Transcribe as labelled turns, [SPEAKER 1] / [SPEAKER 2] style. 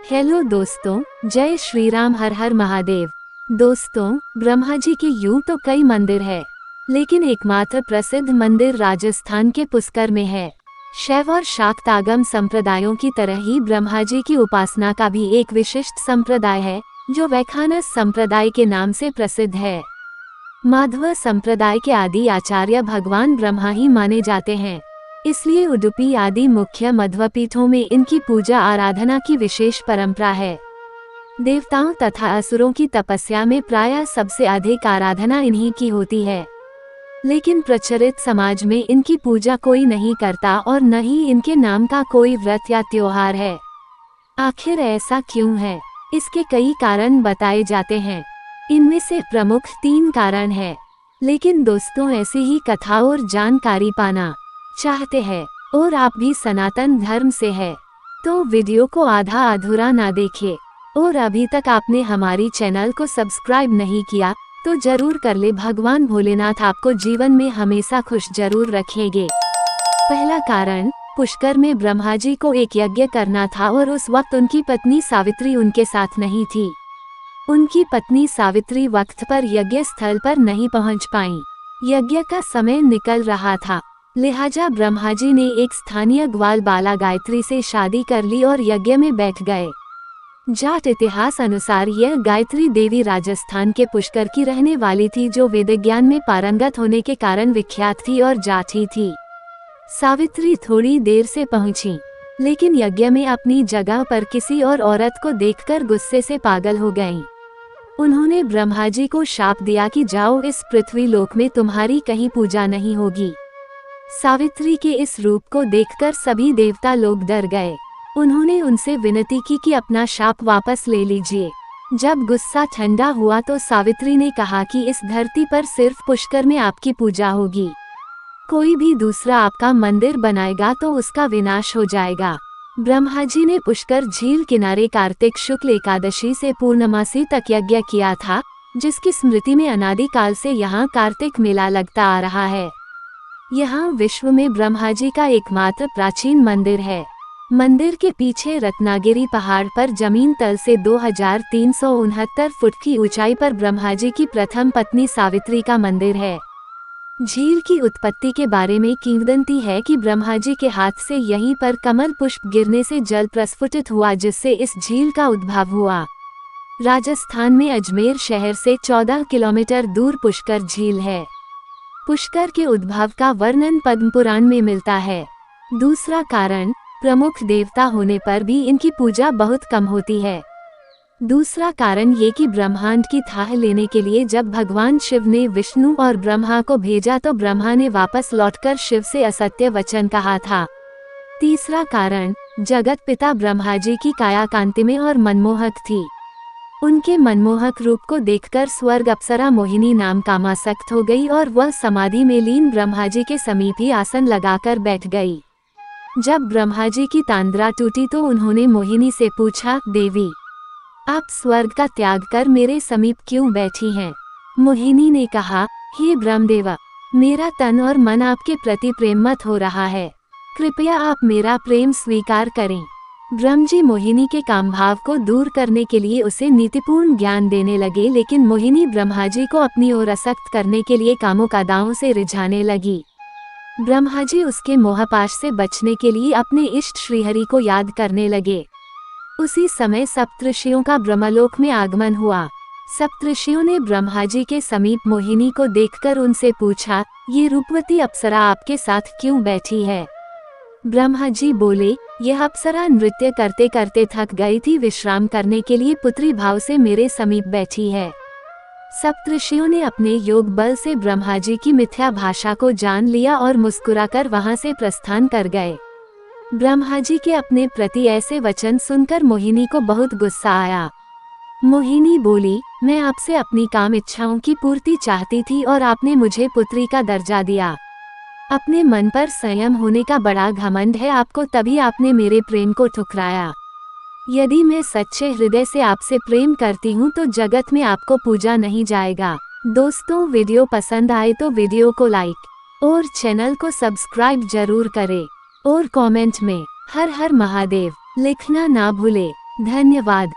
[SPEAKER 1] Hello दोस्तों, जय श्री राम, हर हर महादेव। दोस्तों, ब्रह्मा जी के यूं तो कई मंदिर है, लेकिन एकमात्र प्रसिद्ध मंदिर राजस्थान के पुष्कर में है। शैव और शाक्त आगम संप्रदायों की तरह ही ब्रह्मा जी की उपासना का भी एक विशिष्ट संप्रदाय है, जो वैखानस संप्रदाय के नाम से प्रसिद्ध है। माधव संप्रदाय के आदि आचार्य भगवान ब्रह्मा ही माने जाते हैं, इसलिए उडुपी आदि मुख्य मध्वपीठों में इनकी पूजा आराधना की विशेष परंपरा है। देवताओं तथा असुरों की तपस्या में प्रायः सबसे अधिक आराधना इन्हीं की होती है, लेकिन प्रचलित समाज में इनकी पूजा कोई नहीं करता और न ही इनके नाम का कोई व्रत या त्योहार है। आखिर ऐसा क्यों है? इसके कई कारण बताए जाते हैं। इनमें से प्रमुख 3 कारण है, लेकिन दोस्तों ऐसी ही कथा और जानकारी पाना चाहते हैं और आप भी सनातन धर्म से है, तो वीडियो को आधा अधूरा ना देखें। और अभी तक आपने हमारी चैनल को सब्सक्राइब नहीं किया तो जरूर कर ले। भगवान भोलेनाथ आपको जीवन में हमेशा खुश जरूर रखेंगे। पहला कारण, पुष्कर में ब्रह्मा जी को एक यज्ञ करना था और उस वक्त उनकी पत्नी सावित्री उनके साथ नहीं थी। उनकी पत्नी सावित्री वक्त पर यज्ञ स्थल पर नहीं पहुंच पाई। यज्ञ का समय निकल रहा था, लिहाजा ब्रह्मा जी ने एक स्थानीय ग्वाल बाला गायत्री से शादी कर ली और यज्ञ में बैठ गए। जाट इतिहास अनुसार यह गायत्री देवी राजस्थान के पुष्कर की रहने वाली थी, जो वेद ज्ञान में पारंगत होने के कारण विख्यात थी और जाट ही थी। सावित्री थोड़ी देर से पहुंची, लेकिन यज्ञ में अपनी जगह पर किसी और औरत को देखकर गुस्से से पागल हो गईं। उन्होंने ब्रह्मा जी को शाप दिया कि जाओ, इस पृथ्वी लोक में तुम्हारी कहीं पूजा नहीं होगी। सावित्री के इस रूप को देखकर सभी देवता लोग डर गए। उन्होंने उनसे विनती की कि अपना शाप वापस ले लीजिए। जब गुस्सा ठंडा हुआ तो सावित्री ने कहा कि इस धरती पर सिर्फ पुष्कर में आपकी पूजा होगी। कोई भी दूसरा आपका मंदिर बनाएगा तो उसका विनाश हो जाएगा। ब्रह्मा जी ने पुष्कर झील किनारे कार्तिक शुक्ल एकादशी से पूर्णमासी तक यज्ञ किया था, जिसकी स्मृति में अनादिकाल से यहाँ कार्तिक मेला लगता आ रहा है। यहाँ विश्व में ब्रह्मा जी का एकमात्र प्राचीन मंदिर है। मंदिर के पीछे रत्नागिरी पहाड़ पर जमीन तल से 2369 फुट की ऊंचाई पर ब्रह्मा जी की प्रथम पत्नी सावित्री का मंदिर है। झील की उत्पत्ति के बारे में किंवदंती है कि ब्रह्मा जी के हाथ से यहीं पर कमल पुष्प गिरने से जल प्रस्फुटित हुआ, जिससे इस झील का उद्भव हुआ। राजस्थान में अजमेर शहर से 14 किलोमीटर दूर पुष्कर झील है। पुष्कर के उद्भव का वर्णन पद्म पुराण में मिलता है। दूसरा कारण, प्रमुख देवता होने पर भी इनकी पूजा बहुत कम होती है। दूसरा कारण ये कि ब्रह्मांड की थाह लेने के लिए जब भगवान शिव ने विष्णु और ब्रह्मा को भेजा तो ब्रह्मा ने वापस लौटकर शिव से असत्य वचन कहा था। तीसरा कारण, जगत पिता ब्रह्मा जी की काया कांतिमय और मनमोहक थी। उनके मनमोहक रूप को देखकर स्वर्ग अप्सरा मोहिनी नाम कामासक्त हो गई और वह समाधि में लीन ब्रह्मा जी के समीप ही आसन लगाकर बैठ गई। जब ब्रह्मा जी की तांद्रा टूटी तो उन्होंने मोहिनी से पूछा, देवी, आप स्वर्ग का त्याग कर मेरे समीप क्यों बैठी हैं? मोहिनी ने कहा, हे ब्रह्मदेव, मेरा तन और मन आपके प्रति प्रेममत हो रहा है, कृपया आप मेरा प्रेम स्वीकार करें। ब्रह्म जी मोहिनी के कामभाव को दूर करने के लिए उसे नीतिपूर्ण ज्ञान देने लगे, लेकिन मोहिनी ब्रह्मा जी को अपनी ओर आसक्त करने के लिए कामोकादाओं से रिझाने लगी। ब्रह्मा जी उसके मोहपाश से बचने के लिए अपने इष्ट श्रीहरि को याद करने लगे। उसी समय सप्तऋषियों का ब्रह्मलोक में आगमन हुआ। सप्तऋषियों ने ब्रह्मा जी के समीप मोहिनी को देखकर उनसे पूछा, ये रूपवती अप्सरा आपके साथ क्यों बैठी है? ब्रह्मा जी बोले, यह अप्सरा नृत्य करते करते थक गई थी, विश्राम करने के लिए पुत्री भाव से मेरे समीप बैठी है। सप्तऋषियों ने अपने योग बल से ब्रह्मा जी की मिथ्या भाषा को जान लिया और मुस्कुराकर वहां से प्रस्थान कर गए। ब्रह्मा जी के अपने प्रति ऐसे वचन सुनकर मोहिनी को बहुत गुस्सा आया। मोहिनी बोली, मैं आपसे अपनी काम इच्छाओं की पूर्ति चाहती थी और आपने मुझे पुत्री का दर्जा दिया। अपने मन पर संयम होने का बड़ा घमंड है आपको, तभी आपने मेरे प्रेम को ठुकराया। यदि मैं सच्चे हृदय से आपसे प्रेम करती हूँ तो जगत में आपको पूजा नहीं जाएगा। दोस्तों, वीडियो पसंद आए तो वीडियो को लाइक और चैनल को सब्सक्राइब जरूर करें और कमेंट में हर हर महादेव लिखना ना भूले। धन्यवाद।